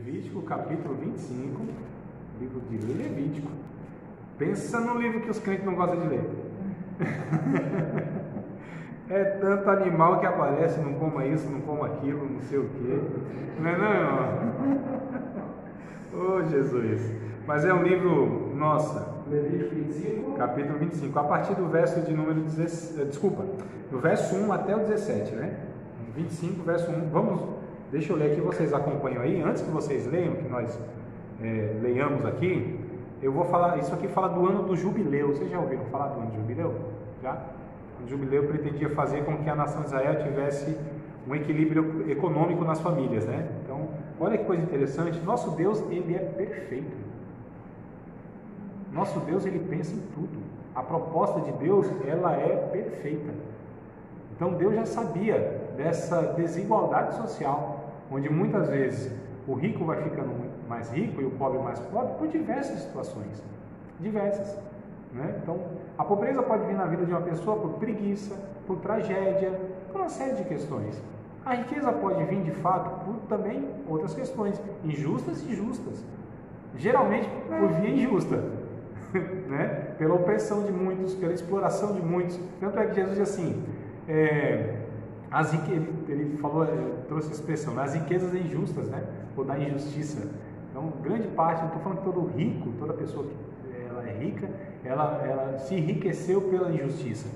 Levítico, capítulo 25, livro de Levítico. Pensa no livro que os crentes não gostam de ler. É tanto animal que aparece, não coma isso, não coma aquilo, não sei o quê. Não é não? Oh, Jesus! Mas é um livro, nossa, Levítico 25. capítulo 25, a partir do verso de número 17, desculpa, do verso 1 até o 17, né? 25, verso 1, deixa eu ler aqui, vocês acompanham aí, antes que vocês leiam, que nós leiamos aqui, eu vou falar, isso aqui fala do ano do jubileu. Vocês já ouviram falar do ano do jubileu? Já? O jubileu pretendia fazer com que a nação de Israel tivesse um equilíbrio econômico nas famílias, né? Então, olha que coisa interessante, nosso Deus, ele é perfeito. Nosso Deus, ele pensa em tudo. A proposta de Deus, ela é perfeita. Então, Deus já sabia dessa desigualdade social, onde muitas vezes o rico vai ficando mais rico e o pobre mais pobre por diversas situações. Diversas. Né? Então, a pobreza pode vir na vida de uma pessoa por preguiça, por tragédia, por uma série de questões. A riqueza pode vir, de fato, por também outras questões, injustas e justas. Geralmente, por via injusta. Né? Pela opressão de muitos, pela exploração de muitos. Tanto é que Jesus diz assim, ele falou, trouxe a expressão, né? As riquezas injustas, né? Ou da injustiça. Então, grande parte, não estou falando que todo rico, toda pessoa que ela é rica, ela se enriqueceu pela injustiça.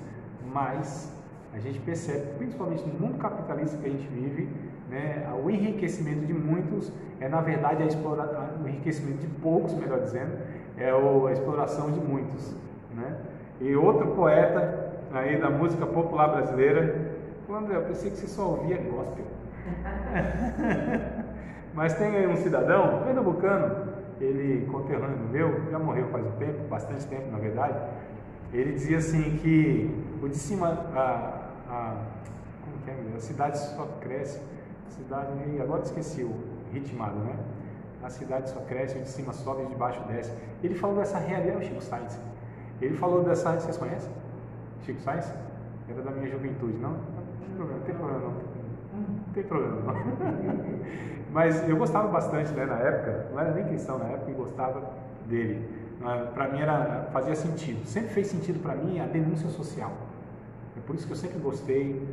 Mas a gente percebe, principalmente no mundo capitalista que a gente vive, né, o enriquecimento de muitos é, na verdade, o enriquecimento de poucos, melhor dizendo, é a exploração de muitos. Né? E outro poeta aí da música popular brasileira, André, eu pensei que você só ouvia gospel. Mas tem aí um cidadão, pernambucano, ele, conterrâneo meu, já morreu faz um tempo, bastante tempo na verdade, ele dizia assim que o de cima, como que é? A cidade só cresce, agora esqueci o ritmado, né? A cidade só cresce, o de cima sobe e o de baixo desce. Ele falou dessa realidade, o Chico Sainz. Ele falou dessa, vocês conhecem? Chico Sainz? Era da minha juventude, não? Não tem problema não. Mas eu gostava bastante, né, na época, não era nem cristão na época, e gostava dele. Para mim fazia sentido, sempre fez sentido para mim a denúncia social. É por isso que eu sempre gostei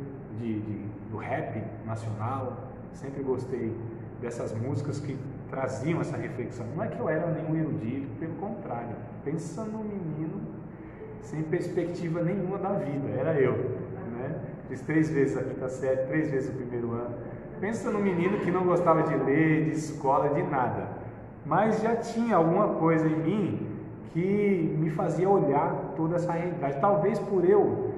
do rap nacional, sempre gostei dessas músicas que traziam essa reflexão. Não é que eu era nenhum erudito, pelo contrário, pensa no menino sem perspectiva nenhuma da vida, era eu, né? Fiz 3 vezes a quinta série, 3 vezes o primeiro ano. Pensa no menino que não gostava de ler, de escola, de nada, mas já tinha alguma coisa em mim que me fazia olhar toda essa realidade, talvez por eu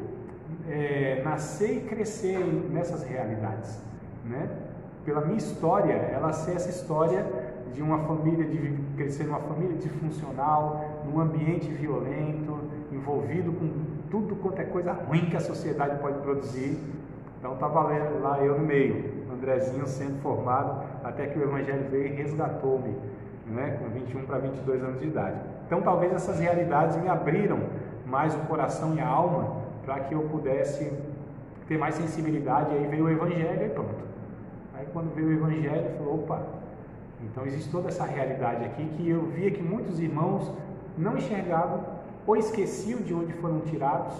nascer e crescer nessas realidades, né? Pela minha história, ela ser essa história de uma família, de crescer numa família disfuncional, num ambiente violento, envolvido com tudo quanto é coisa ruim que a sociedade pode produzir. Então estava lá eu no meio, Andrezinho sendo formado, até que o Evangelho veio e resgatou-me, né, com 21 para 22 anos de idade. Então talvez essas realidades me abriram mais o coração e a alma para que eu pudesse ter mais sensibilidade. E aí veio o Evangelho e pronto. Aí quando veio o Evangelho, eu falei, opa, então existe toda essa realidade aqui que eu via que muitos irmãos não enxergavam, ou esqueciam de onde foram tirados,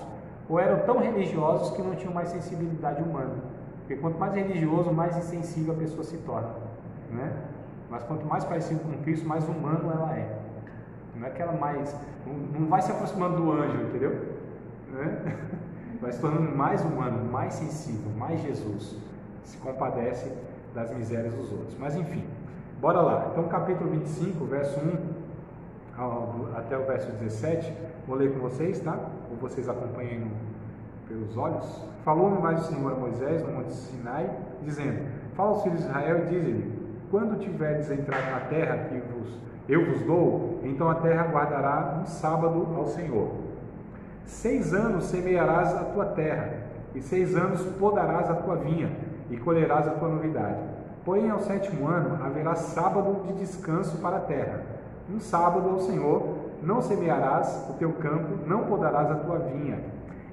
ou eram tão religiosos que não tinham mais sensibilidade humana. Porque quanto mais religioso, mais insensível a pessoa se torna, né? Mas quanto mais parecido com Cristo, mais humano ela é. Não é que ela não vai se aproximando do anjo, entendeu? Né? Vai se tornando mais humano, mais sensível, mais Jesus. Se compadece das misérias dos outros. Mas enfim, bora lá. Então capítulo 25, verso 1 até o verso 17, vou ler com vocês, tá? Ou vocês acompanhem pelos olhos. Falou-me mais o Senhor a Moisés no monte Sinai, dizendo, fala aos filhos de Israel e diz-lhe, quando tiverdes entrado na terra que eu vos dou, então a terra guardará um sábado ao Senhor. 6 anos semearás a tua terra, e 6 anos podarás a tua vinha, e colherás a tua novidade. Porém, ao 7º ano haverá sábado de descanso para a terra. Um sábado ao Senhor, não semearás o teu campo, não podarás a tua vinha.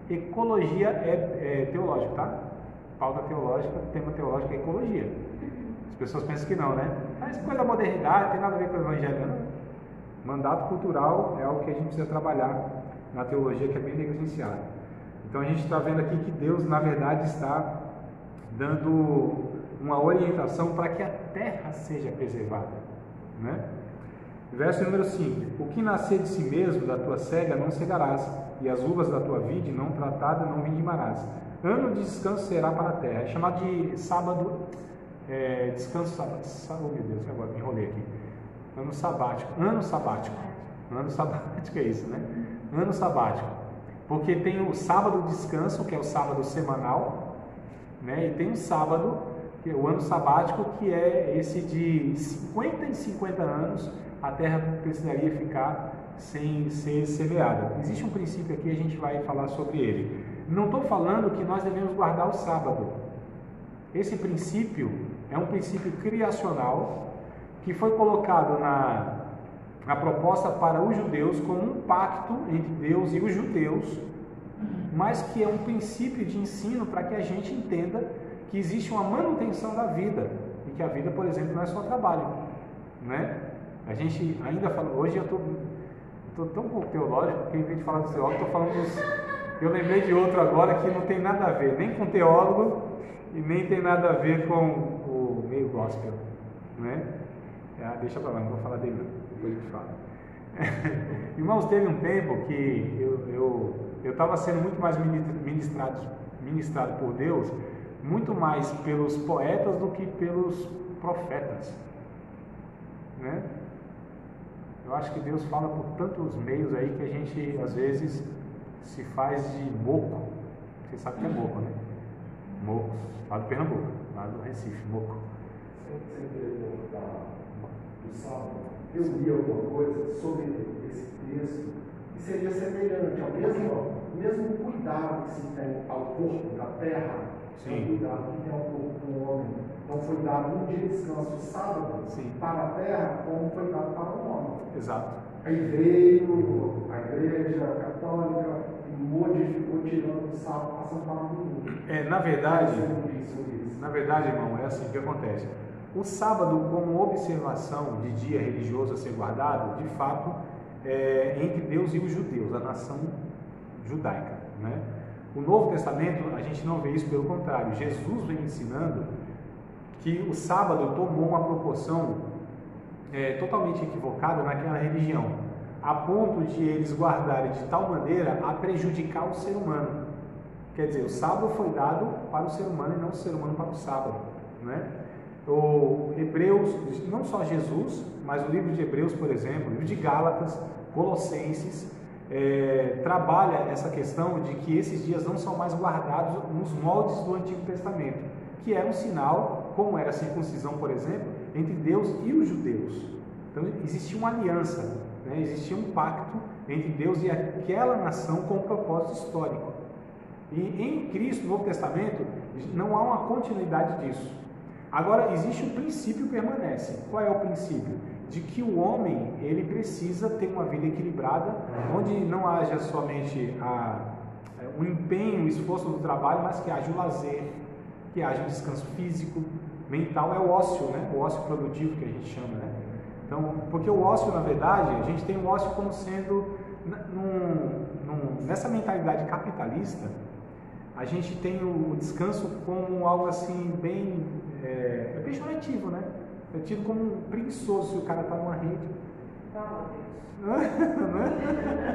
Ecologia é teológico, tá? Pauta teológica, tema teológico é ecologia. As pessoas pensam que não, né? mas coisa da modernidade, não tem nada a ver com o evangelho, não. Mandato cultural é algo que a gente precisa trabalhar na teologia, que é bem negligenciado. Então a gente está vendo aqui que Deus, na verdade, está dando uma orientação para que a terra seja preservada, né? Verso número 5: o que nascer de si mesmo, da tua cega, não cegarás, e as uvas da tua vide não tratada não vindimarás. Ano de descanso será para a terra. É chamado de sábado, descanso sábado. Oh meu Deus, agora me enrolei aqui. Ano sabático. Ano sabático. Ano sabático é isso, né? Ano sabático. Porque tem o sábado de descanso, que é o sábado semanal, né? E tem o sábado, que é o ano sabático, que é esse de 50 em 50 anos, a terra precisaria ficar sem ser semeada. Existe um princípio aqui, a gente vai falar sobre ele. Não estou falando que nós devemos guardar o sábado. Esse princípio é um princípio criacional que foi colocado na proposta para os judeus como um pacto entre Deus e os judeus, mas que é um princípio de ensino para que a gente entenda que existe uma manutenção da vida e que a vida, por exemplo, não é só trabalho, né? A gente ainda fala, hoje eu estou tão pouco teológico que em vez de falar do teólogo, estou falando dos... Eu lembrei de outro agora que não tem nada a ver, nem com teólogo e nem tem nada a ver com o meio gospel, né? Deixa pra lá, não vou falar dele não, depois eu te falo. Irmãos, teve um tempo que eu estava sendo muito mais ministrado por Deus, muito mais pelos poetas do que pelos profetas, né? Eu acho que Deus fala por tantos meios aí que a gente às vezes se faz de moco. Você sabe o que é moco, né? Moco, lá do Pernambuco, lá do Recife, moco. Sempre do Salmo, eu li alguma coisa sobre esse texto que seria semelhante ao mesmo cuidado que se tem ao corpo da terra. Sim. O cuidado que tem ao corpo do homem. Então foi dado um dia de descanso, sábado, sim, para a terra, como foi dado para o homem. Exato. Aí veio a igreja católica e modificou, tirando o sábado, passando para o domingo. Na verdade, irmão, é assim que acontece. O sábado, como observação de dia religioso a ser guardado, de fato, é entre Deus e os judeus, a nação judaica, né? O Novo Testamento, a gente não vê isso, pelo contrário. Jesus vem ensinando que o sábado tomou uma proporção totalmente equivocada naquela religião, a ponto de eles guardarem de tal maneira a prejudicar o ser humano. Quer dizer, o sábado foi dado para o ser humano e não o ser humano para o sábado, né? O Hebreus, não só Jesus, mas o livro de Hebreus, por exemplo, o livro de Gálatas, Colossenses, trabalha essa questão de que esses dias não são mais guardados nos moldes do Antigo Testamento, que era um sinal, como era a circuncisão, por exemplo, entre Deus e os judeus. Então existia uma aliança, né? Existia um pacto entre Deus e aquela nação com um propósito histórico. E em Cristo, no Novo Testamento, não há uma continuidade disso. Agora, existe um princípio que permanece. Qual é o princípio? De que o homem, ele precisa ter uma vida equilibrada, onde não haja somente o empenho, o esforço do trabalho, mas que haja o lazer, que haja o descanso físico, mental, é o ócio, né? O ócio produtivo que a gente chama, né? Então, porque o ócio, na verdade, a gente tem o ócio como sendo, nessa mentalidade capitalista, a gente tem o descanso como algo assim bem pejorativo, né? É tido como preguiçoso se o cara está numa rede.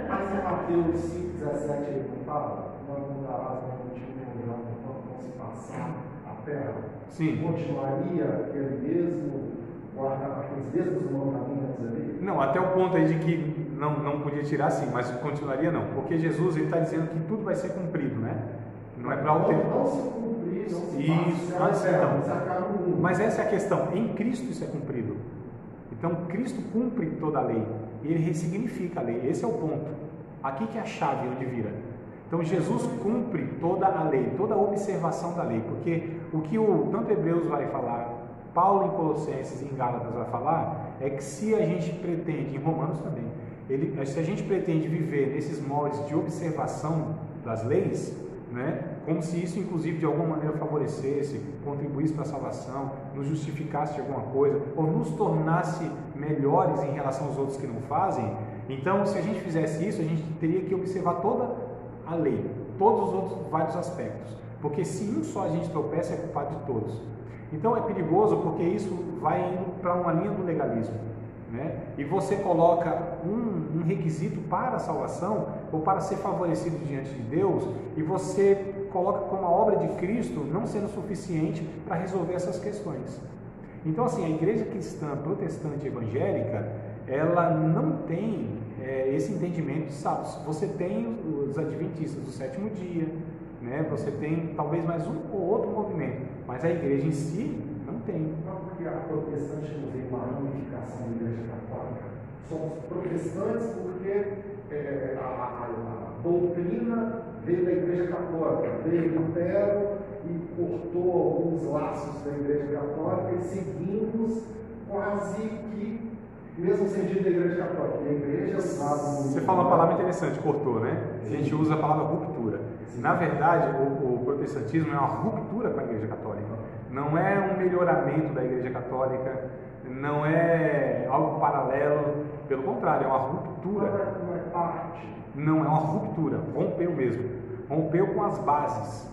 Mas em Mateus 5,17 ele não fala? Não mudarás o motivo enquanto não se passar a terra. Sim. Continuaria aquele mesmo, guardar aqueles mesmos mandamentos ali? Não, até o ponto aí de que não podia tirar sim, mas continuaria não. Porque Jesus está dizendo que tudo vai ser cumprido, né? Não é para o tempo. Não se cumprir, não se isso, passa, mas essa é a questão. Em Cristo isso é cumprido. Então Cristo cumpre toda a lei e ele ressignifica a lei. Esse é o ponto. Aqui que é a chave onde vira. Então Jesus cumpre toda a lei, toda a observação da lei, porque o que tanto Hebreus vai falar, Paulo em Colossenses e em Gálatas vai falar, é que se a gente pretende, em Romanos também, se a gente pretende viver nesses moldes de observação das leis, né, Como se isso, inclusive, de alguma maneira favorecesse, contribuísse para a salvação, nos justificasse de alguma coisa, ou nos tornasse melhores em relação aos outros que não fazem. Então, se a gente fizesse isso, a gente teria que observar toda a lei, todos os outros vários aspectos. Porque se um só a gente tropeça, é culpado de todos. Então, é perigoso porque isso vai indo para uma linha do legalismo, né? E você coloca um requisito para a salvação, ou para ser favorecido diante de Deus, e você coloca como a obra de Cristo não sendo suficiente para resolver essas questões. Então, assim, a igreja cristã, protestante, evangélica, ela não tem esse entendimento de sábados. Você tem os adventistas do sétimo dia, né? Você tem talvez mais um ou outro movimento, mas a igreja em si não tem. Não, porque a protestante não tem uma ramificação da igreja católica. Somos protestantes porque a doutrina veio da igreja católica, veio Lutero e cortou alguns laços da igreja católica e seguimos quase que mesmo sentido da igreja católica. A igreja Você fala uma palavra interessante, cortou, né? A gente usa a palavra ruptura. Na verdade, o protestantismo é uma ruptura com a igreja católica. Não é um melhoramento da igreja católica, não é algo paralelo, pelo contrário, é uma ruptura. Não é parte. Não, é uma ruptura, rompeu mesmo. Rompeu com as bases,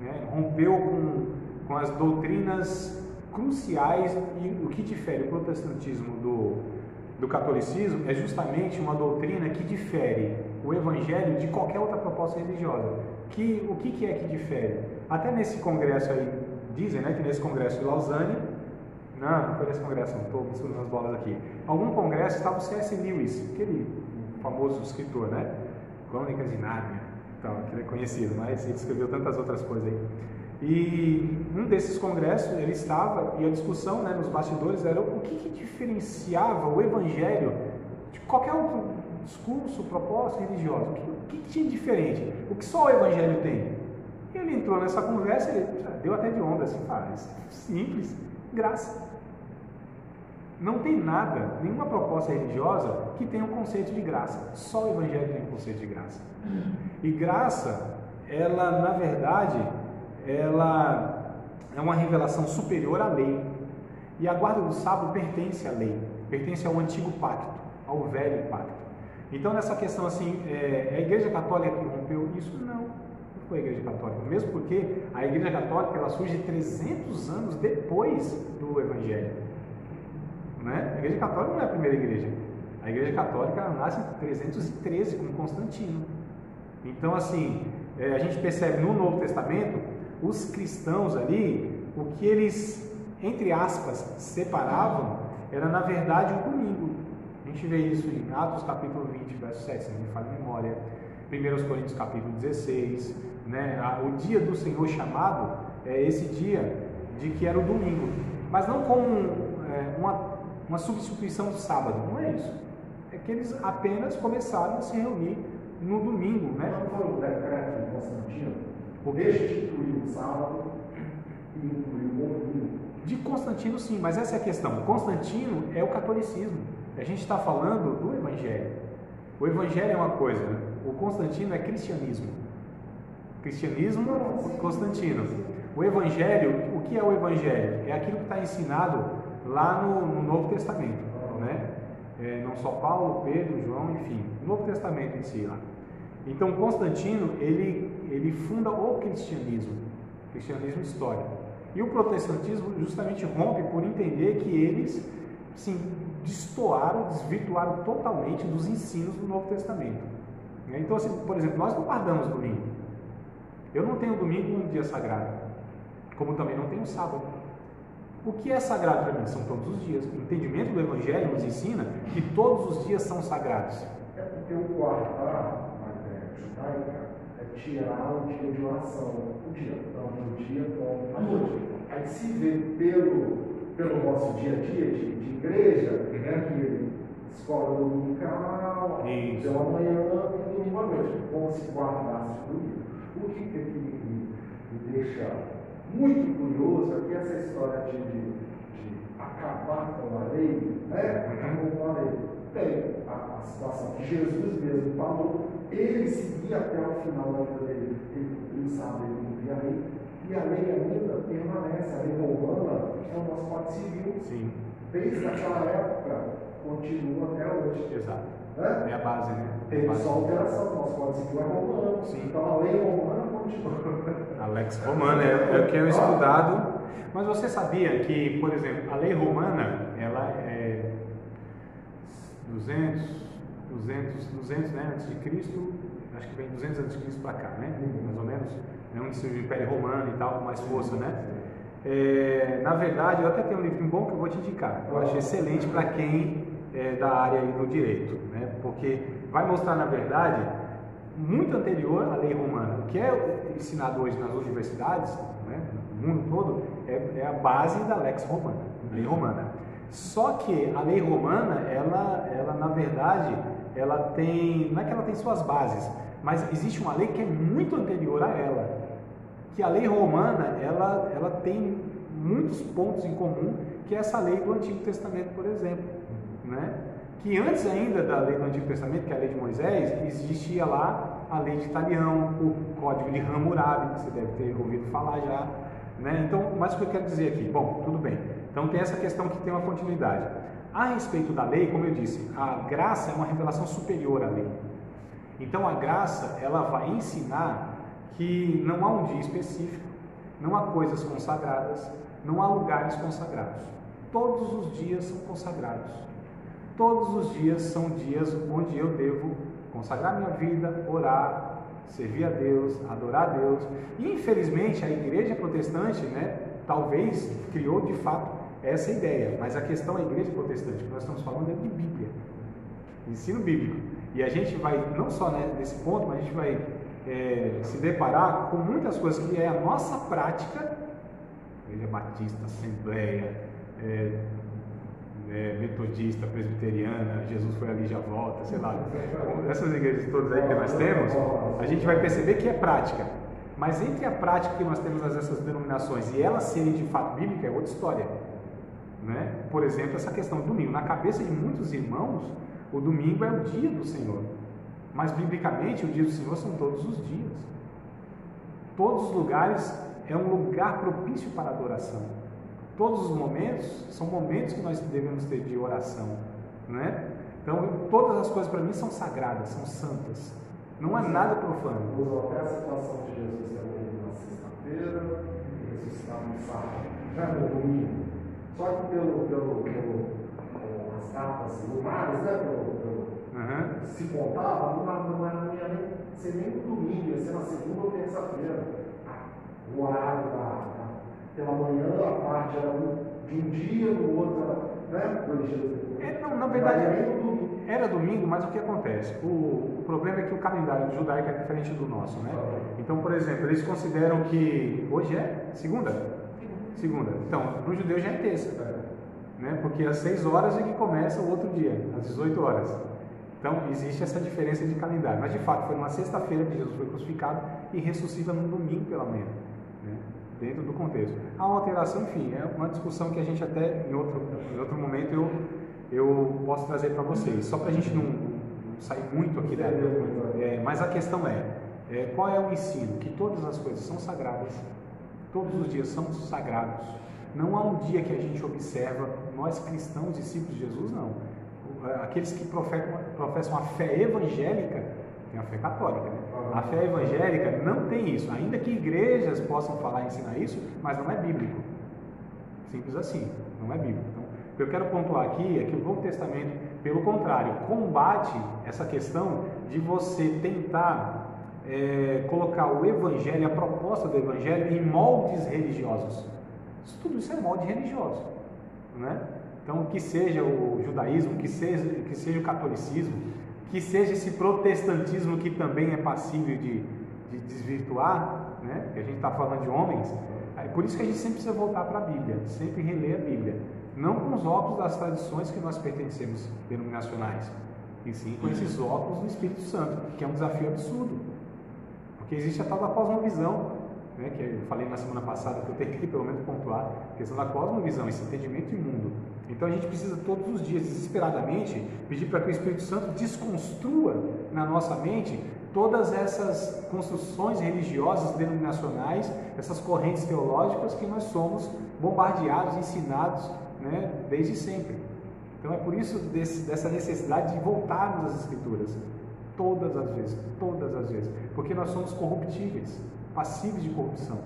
né? Rompeu com as doutrinas cruciais, e o que difere o protestantismo do catolicismo é justamente uma doutrina que difere o evangelho de qualquer outra proposta religiosa. O que é que difere? Até nesse congresso aí, dizem, né, que nesse congresso de Lausanne, não foi nesse congresso, não estou misturando as bolas aqui, algum congresso estava o C.S. Lewis, aquele famoso escritor, né, Crônicas de Nárnia, então, que ele é conhecido, mas ele escreveu tantas outras coisas aí. E um desses congressos ele estava, e a discussão, né, nos bastidores era o que diferenciava o evangelho de qualquer outro discurso, proposta religiosa. O que tinha de diferente? O que só o evangelho tem? E ele entrou nessa conversa, ele deu até de onda, assim, simples, graça. Não tem nada, nenhuma proposta religiosa que tenha um conceito de graça. Só o evangelho tem um conceito de graça. E graça, ela, na verdade, ela é uma revelação superior à lei. E a guarda do sábado pertence à lei, pertence ao antigo pacto, ao velho pacto. Então, nessa questão assim, a igreja católica que rompeu isso? Não foi a igreja católica, mesmo porque a igreja católica ela surge 300 anos depois do evangelho, né? A igreja católica não é a primeira igreja. A igreja católica ela nasce em 313 com Constantino. Então, assim, a gente percebe no Novo Testamento os cristãos ali, o que eles, entre aspas, separavam era na verdade o domingo. A gente vê isso em Atos capítulo 20, verso 7, se não me falha a memória, 1 Coríntios capítulo 16, né? O dia do Senhor chamado é esse dia de que era o domingo, mas não como uma substituição do sábado, não é isso. É que eles apenas começaram a se reunir no domingo, né? Não foi o decreto de Constantino? Destituiu o sábado e incluiu o domingo. De Constantino, sim, mas essa é a questão. Constantino é o catolicismo. A gente está falando do Evangelho. O Evangelho é uma coisa, o Constantino é cristianismo. Cristianismo, Constantino. O Evangelho, o que é o Evangelho? É aquilo que está ensinado lá no Novo Testamento, né? Não só Paulo, Pedro, João, enfim, o Novo Testamento em si lá. Então, Constantino, ele funda o cristianismo histórico. E o protestantismo justamente rompe por entender que eles, sim, desvirtuaram totalmente dos ensinos do Novo Testamento. Então, assim, por exemplo, nós não guardamos domingo. Eu não tenho domingo um dia sagrado, como também não tenho sábado. O que é sagrado para mim? São todos os dias. O entendimento do Evangelho nos ensina que todos os dias são sagrados. É porque o guardar, na ideia judaica, é tirar o dia de oração, o dia, então o dia com a noite. Aí se vê pelo nosso dia a dia de igreja, né, que escola dominical, pela manhã e domingo à noite, como se guardasse o domingo. O que me deixa muito curioso é que essa história de acabar com a lei, né? Acabou com a lei. Tem a situação que Jesus mesmo falou, ele seguia até o final da vida dele, ele cumpriu o sábado, ele cumpria a lei, e a lei ainda permanece, a lei romana é o nosso Código Civil. Sim. Desde aquela época, continua até hoje. Exato. Né? É a base, né? Teve só alteração, o nosso Código Civil é romano. Sim. Então a lei romana continua. A Lex Romana é o que é estudado. Mas você sabia que, por exemplo, a lei romana, ela é 200, né, antes de Cristo, acho que vem 200 antes de Cristo para cá, né? Mais ou menos, né, onde surgiu o Império Romano e tal, com mais força, né? Na verdade, eu até tenho um livro bom que eu vou te indicar. Eu acho excelente para quem é da área aí do direito, né? Porque vai mostrar, na verdade, muito anterior à lei romana. O que é ensinado hoje nas universidades, né, no mundo todo, é a base da Lex Romana, lei romana. Só que a lei romana, ela na verdade, ela tem, não é que ela tem suas bases, mas existe uma lei que é muito anterior a ela. Que a lei romana, ela tem muitos pontos em comum, que é essa lei do Antigo Testamento, por exemplo, né? Que antes ainda da lei do Antigo Testamento, que é a lei de Moisés, existia lá a lei de Talião, o Código de Hammurabi, que você deve ter ouvido falar já, né? Então, mas o que eu quero dizer aqui? Bom, tudo bem. Então tem essa questão que tem uma continuidade. A respeito da lei, como eu disse, a graça é uma revelação superior à lei. Então a graça, ela vai ensinar que não há um dia específico, não há coisas consagradas, não há lugares consagrados. Todos os dias são consagrados. Todos os dias são dias onde eu devo consagrar minha vida, orar, servir a Deus, adorar a Deus. E infelizmente a igreja protestante, né, talvez criou de fato essa ideia, mas a questão é a igreja protestante, que nós estamos falando é de Bíblia, ensino bíblico. E a gente vai, não só nesse ponto, mas a gente vai se deparar com muitas coisas que é a nossa prática, igreja batista, assembleia, metodista, presbiteriana, Jesus foi ali e já volta, sei lá, essas igrejas todas aí que nós temos, a gente vai perceber que é prática, mas entre a prática que nós temos nessas denominações e elas serem de fato bíblicas é outra história, né? Por exemplo, essa questão do domingo, na cabeça de muitos irmãos, o domingo é o dia do Senhor, mas biblicamente o dia do Senhor são todos os dias, todos os lugares é um lugar propício para adoração. Todos os momentos são momentos que nós devemos ter de oração, né? Então, todas as coisas para mim são sagradas, são santas. Não há nada profano. Usou até a situação de Jesus também na sexta-feira, ressuscitado no sábado, no domingo. Só que as datas lunares, né? Se contava, não ia nem ser nem no domingo, ia ser na segunda ou terça-feira. O horário pela manhã, a parte era de um dia, no outro era, né? Não, na verdade era domingo, mas o que acontece? O problema é que o calendário judaico é diferente do nosso, né? Então, por exemplo, eles consideram que hoje é segunda. Então, para o judeu já é terça, né? Porque às 6 horas é que começa o outro dia, às 18 horas. Então, existe essa diferença de calendário. Mas, de fato, foi numa sexta-feira que Jesus foi crucificado e ressuscita no domingo pela manhã, né? Dentro do contexto. Há uma alteração, enfim, é uma discussão que a gente até, em outro momento, eu posso trazer para vocês. Só para a gente não sair muito aqui da... mas a questão qual é o ensino? Que todas as coisas são sagradas, todos os dias são sagrados. Não há um dia que a gente observa, nós cristãos, discípulos de Jesus, não. Aqueles que professam a fé evangélica, tem a fé católica, né? A fé evangélica não tem isso, ainda que igrejas possam falar e ensinar isso, mas não é bíblico. Simples assim, não é bíblico. Então, o que eu quero pontuar aqui é que o Novo Testamento, pelo contrário, combate essa questão de você tentar colocar o evangelho, a proposta do evangelho em moldes religiosos. Tudo isso é molde religioso, né? Então, que seja o judaísmo, que seja o catolicismo, que seja esse protestantismo que também é passível de desvirtuar, né? Porque a gente está falando de homens, é por isso que a gente sempre precisa voltar para a Bíblia, sempre reler a Bíblia, não com os óculos das tradições que nós pertencemos denominacionais, e sim com esses óculos do Espírito Santo, que é um desafio absurdo, porque existe a tal da cosmovisão, né, que eu falei na semana passada, que eu tentei pelo menos pontuar, a questão da cosmovisão, esse entendimento de mundo. Então a gente precisa todos os dias, desesperadamente, pedir para que o Espírito Santo desconstrua na nossa mente todas essas construções religiosas, denominacionais, essas correntes teológicas que nós somos bombardeados, ensinados, né, desde sempre. Então é por isso dessa necessidade de voltarmos às Escrituras, todas as vezes, porque nós somos corruptíveis, passíveis de corrupção,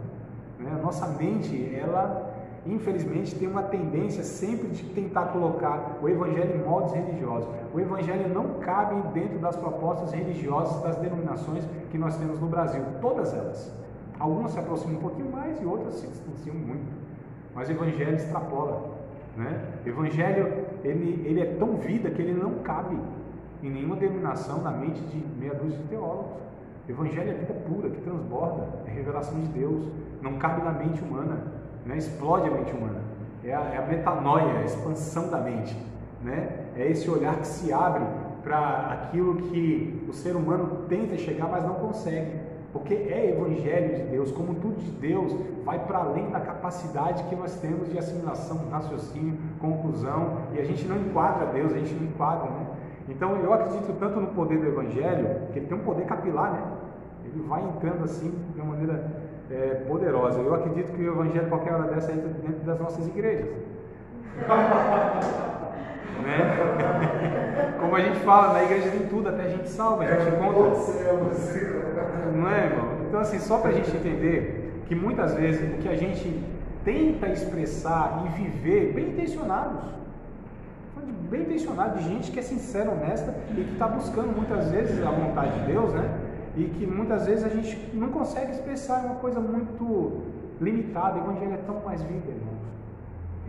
né? A nossa mente, ela infelizmente tem uma tendência sempre de tentar colocar o Evangelho em moldes religiosos. O Evangelho não cabe dentro das propostas religiosas das denominações que nós temos no Brasil, todas elas. Algumas se aproximam um pouquinho mais e outras se distanciam muito, mas o Evangelho extrapola, né? O Evangelho, ele é tão vida que ele não cabe em nenhuma denominação na mente de meia dúzia de teólogos. O Evangelho é vida pura, que transborda, é revelação de Deus, não cabe na mente humana, né? Explode a mente humana, é a metanoia, a expansão da mente, né? É esse olhar que se abre para aquilo que o ser humano tenta chegar, mas não consegue, porque é Evangelho de Deus, como tudo de Deus, vai para além da capacidade que nós temos de assimilação, raciocínio, conclusão, e a gente não enquadra Deus, a gente não enquadra, né? Então eu acredito tanto no poder do Evangelho, que ele tem um poder capilar, né? Ele vai entrando assim de uma maneira poderosa. Eu acredito que o Evangelho, qualquer hora dessa, entra dentro das nossas igrejas. Né? Como a gente fala, na igreja tem tudo, até a gente salva, a gente encontra. Não é, irmão? Então, assim, só para a gente entender que muitas vezes o que a gente tenta expressar e viver, bem intencionados, de gente que é sincera, honesta e que está buscando muitas vezes a vontade de Deus, né? E que muitas vezes a gente não consegue expressar, é uma coisa muito limitada. O Evangelho é tão mais vida, irmãos.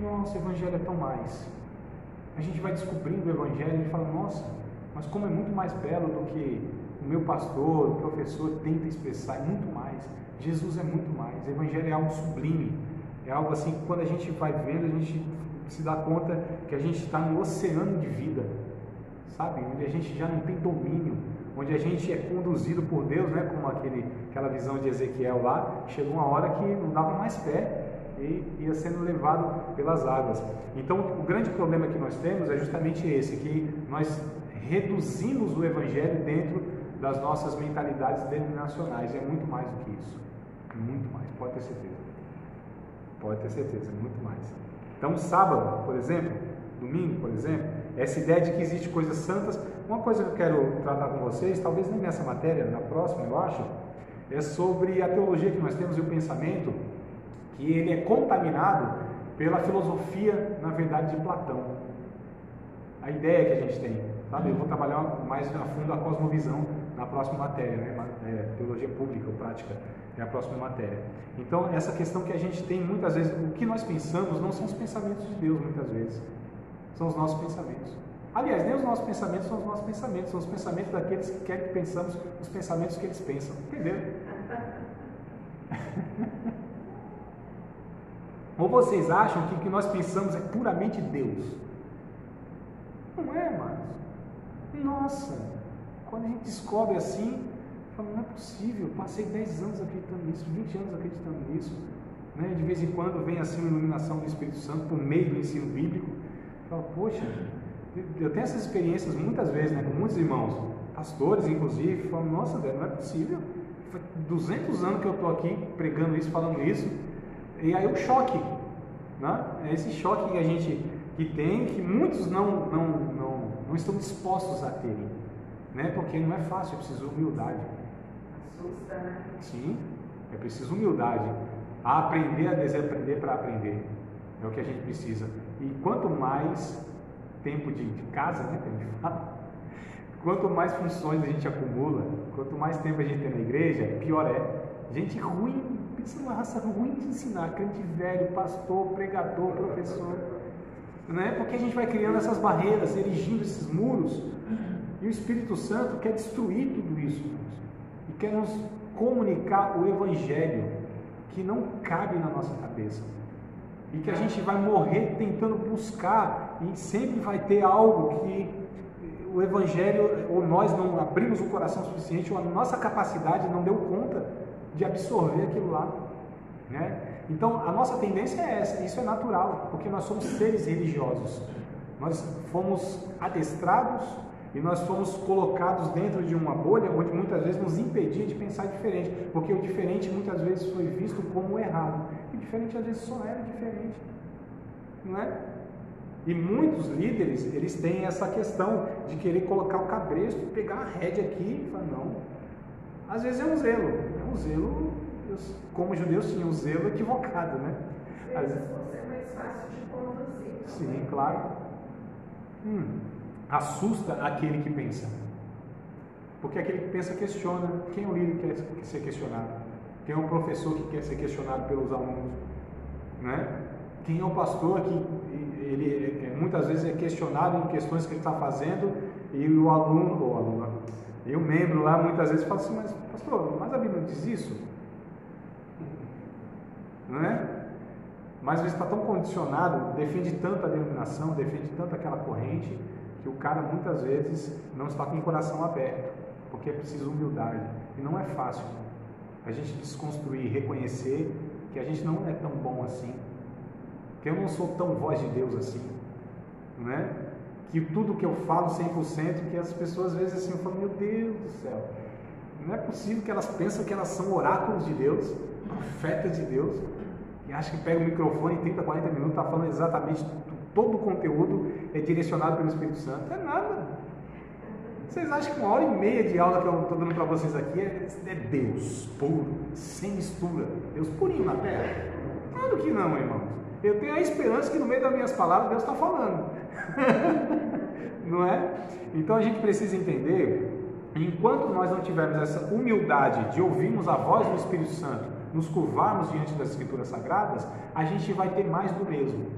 Nossa, o Evangelho é tão mais. A gente vai descobrindo o Evangelho e fala, nossa, mas como é muito mais belo do que o meu pastor, o professor tenta expressar, é muito mais. Jesus é muito mais. O Evangelho é algo sublime, é algo assim que quando a gente vai vendo, a gente se dá conta que a gente está no oceano de vida, sabe? Onde a gente já não tem domínio, onde a gente é conduzido por Deus, né? Como aquela visão de Ezequiel lá, chegou uma hora que não dava mais pé e ia sendo levado pelas águas. Então o grande problema que nós temos é justamente esse, que nós reduzimos o Evangelho dentro das nossas mentalidades denominacionais. É muito mais do que isso, muito mais, pode ter certeza, muito mais. Então sábado, por exemplo, domingo, por exemplo, essa ideia de que existe coisas santas. Uma coisa que eu quero tratar com vocês, talvez nem nessa matéria, na próxima eu acho, é sobre a teologia que nós temos e o pensamento, que ele é contaminado pela filosofia, na verdade, de Platão. A ideia que a gente tem, sabe? Eu vou trabalhar mais a fundo a cosmovisão na próxima matéria, né? Teologia pública ou prática é a próxima matéria. Então, essa questão que a gente tem muitas vezes, o que nós pensamos não são os pensamentos de Deus, muitas vezes, são os nossos pensamentos. Aliás, nem os nossos pensamentos são os nossos pensamentos, são os pensamentos daqueles que querem que pensamos os pensamentos que eles pensam. Entenderam? Ou vocês acham que o que nós pensamos é puramente Deus? Não é, mas nossa, quando a gente descobre assim, fala, não é possível, passei 10 anos acreditando nisso, 20 anos acreditando nisso, né? De vez em quando vem assim uma iluminação do Espírito Santo por meio do ensino bíblico, fala, poxa, eu tenho essas experiências muitas vezes, né, com muitos irmãos, pastores inclusive, falam, nossa, velho, não é possível, foi 200 anos que eu estou aqui pregando isso, falando isso, e aí o choque, né? É esse choque que a gente tem, que muitos não estão dispostos a terem, né? Porque não é fácil, é preciso humildade. Assusta, né? Sim, é preciso humildade, a aprender a desaprender para aprender, é o que a gente precisa. E quanto mais tempo de casa, né, que a gente fala, quanto mais funções a gente acumula, quanto mais tempo a gente tem na igreja, pior é. Gente ruim, pensa numa raça ruim de ensinar, crente velho, pastor, pregador, professor, né? Porque a gente vai criando essas barreiras, erigindo esses muros, e o Espírito Santo quer destruir tudo isso, e quer nos comunicar o Evangelho, que não cabe na nossa cabeça, e que a gente vai morrer tentando buscar, e sempre vai ter algo que o Evangelho, ou nós não abrimos o coração suficiente, ou a nossa capacidade não deu conta de absorver aquilo lá. né? Então, a nossa tendência é essa, isso é natural, porque nós somos seres religiosos. Nós fomos adestrados e nós fomos colocados dentro de uma bolha onde muitas vezes nos impedia de pensar diferente, porque o diferente muitas vezes foi visto como errado, e o diferente às vezes só era diferente, não é? E muitos líderes, eles têm essa questão de querer colocar o cabresto, pegar a rédea aqui e falar, não. Às vezes é um zelo, como judeus tinham um zelo equivocado, né? Às vezes você é mais fácil de conduzir. Sim, claro. Assusta aquele que pensa. Porque aquele que pensa questiona. Quem é o líder que quer ser questionado? Quem é o professor que quer ser questionado pelos alunos? Né? Quem é o pastor que ele muitas vezes é questionado em questões que ele está fazendo e o aluno, ou aluna, e o membro lá muitas vezes fala assim, mas pastor, mas a Bíblia não diz isso? Não é? Mas ele está tão condicionado, defende tanta denominação, defende tanto aquela corrente, que o cara muitas vezes não está com o coração aberto, porque é preciso humildade, e não é fácil a gente desconstruir, reconhecer que a gente não é tão bom assim, que eu não sou tão voz de Deus assim, né? Que tudo que eu falo 100%, que as pessoas às vezes assim falam, meu Deus do céu, não é possível que elas pensam que elas são oráculos de Deus, profetas de Deus, e acham que pega o microfone em 30, 40 minutos, está falando exatamente todo o conteúdo é direcionado pelo Espírito Santo. É nada. Vocês acham que 1h30 de aula que eu estou dando para vocês aqui é Deus puro, sem mistura, Deus purinho na terra? Claro que não, irmãos. Eu tenho a esperança que no meio das minhas palavras Deus está falando. Não é? Então a gente precisa entender, enquanto nós não tivermos essa humildade de ouvirmos a voz do Espírito Santo, nos curvarmos diante das Escrituras Sagradas, a gente vai ter mais do mesmo,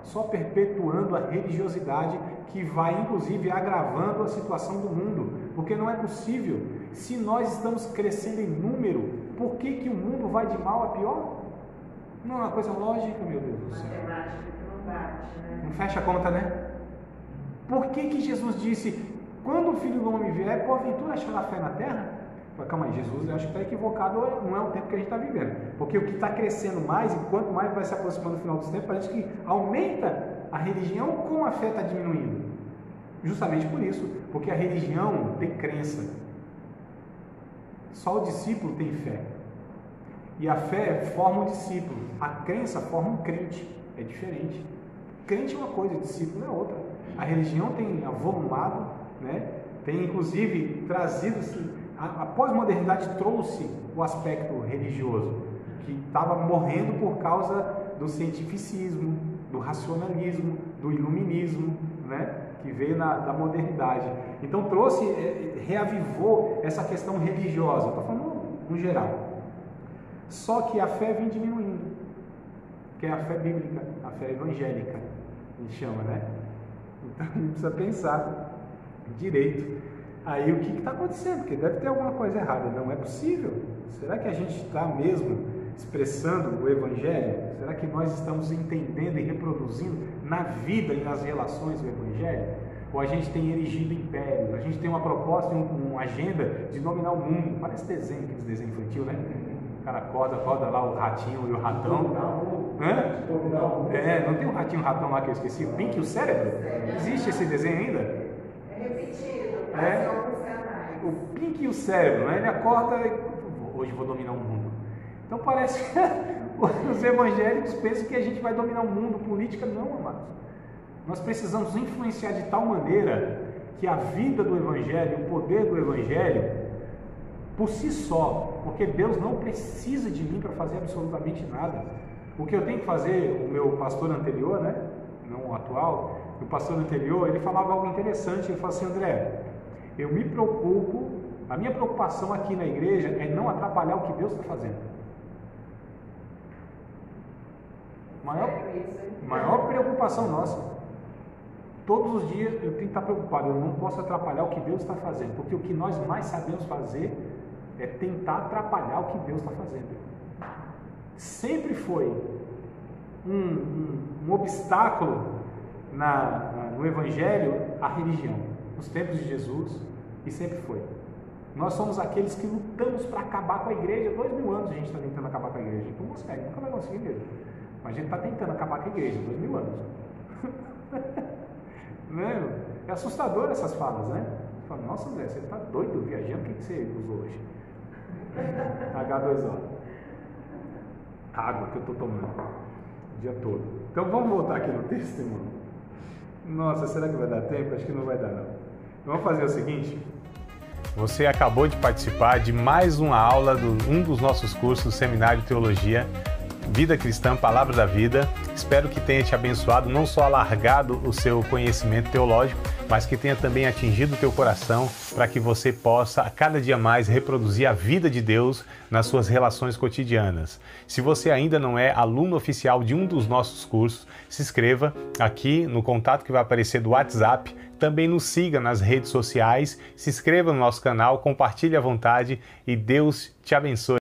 só perpetuando a religiosidade que vai inclusive agravando a situação do mundo, porque não é possível, se nós estamos crescendo em número, por que o mundo vai de mal a pior? Não é uma coisa lógica, meu Deus do céu. Matemática que não bate, né? Não fecha a conta, né? Por que Jesus disse, quando o Filho do Homem vier, porventura achará fé na terra? Calma aí, Jesus, eu acho que está equivocado, não é o tempo que a gente está vivendo. Porque o que está crescendo mais, e quanto mais vai se aproximando do final dos tempos, parece que aumenta a religião como a fé está diminuindo. Justamente por isso, porque a religião tem crença. Só o discípulo tem fé. E a fé forma um discípulo. A crença forma um crente. É diferente. Crente é uma coisa, discípulo é outra. A religião tem avolumado, né? Tem inclusive trazido, a pós-modernidade trouxe o aspecto religioso, que estava morrendo por causa do cientificismo, do racionalismo, do iluminismo, né? Que veio da modernidade. Então trouxe, reavivou essa questão religiosa. Estou falando no geral. Só que a fé vem diminuindo, que é a fé bíblica, a fé evangélica, a gente chama, né? Então a gente precisa pensar direito. Aí o que está acontecendo? Porque deve ter alguma coisa errada, não é possível. Será que a gente está mesmo expressando o Evangelho? Será que nós estamos entendendo e reproduzindo na vida e nas relações o Evangelho? Ou a gente tem erigido impérios, a gente tem uma proposta, uma agenda de dominar o mundo? Parece desenho, aqueles desenhos infantil, né? O cara acorda lá o ratinho e o ratão. Não tem o ratinho e o ratão lá que eu esqueci? O Pink e o Cérebro? Existe esse desenho ainda? É repetido. O Pink e o Cérebro, né? Ele acorda e hoje vou dominar o mundo. Então parece que os evangélicos pensam que a gente vai dominar o mundo, política não, amados. Nós precisamos influenciar de tal maneira que a vida do Evangelho, o poder do Evangelho, por si só, porque Deus não precisa de mim para fazer absolutamente nada. O que eu tenho que fazer, o meu pastor anterior, né? Não o atual, o pastor anterior, ele falava algo interessante. Ele falou assim: André, eu me preocupo, a minha preocupação aqui na igreja é não atrapalhar o que Deus está fazendo. Maior preocupação nossa. Todos os dias eu tenho que estar preocupado, eu não posso atrapalhar o que Deus está fazendo, porque o que nós mais sabemos fazer é tentar atrapalhar o que Deus está fazendo. Sempre foi um obstáculo no Evangelho a religião, nos tempos de Jesus, e sempre foi. Nós somos aqueles que lutamos para acabar com a igreja. 2000 anos a gente está tentando acabar com a igreja. Não consegue, nunca vai conseguir mesmo. Mas a gente está tentando acabar com a igreja, 2000 anos. Né? É assustador essas falas, né? Você fala, nossa Zé, você está doido viajando? O que você usou hoje? H2O. Água que eu estou tomando o dia todo. Então vamos voltar aqui no texto, irmão. Nossa, será que vai dar tempo? Acho que não vai dar, não. Vamos fazer o seguinte. Você acabou de participar de mais uma aula de um dos nossos cursos, Seminário de Teologia, Vida Cristã, Palavra da Vida. Espero que tenha te abençoado, não só alargado o seu conhecimento teológico, mas que tenha também atingido o teu coração para que você possa, a cada dia mais, reproduzir a vida de Deus nas suas relações cotidianas. Se você ainda não é aluno oficial de um dos nossos cursos, se inscreva aqui no contato que vai aparecer do WhatsApp. Também nos siga nas redes sociais, se inscreva no nosso canal, compartilhe à vontade e Deus te abençoe.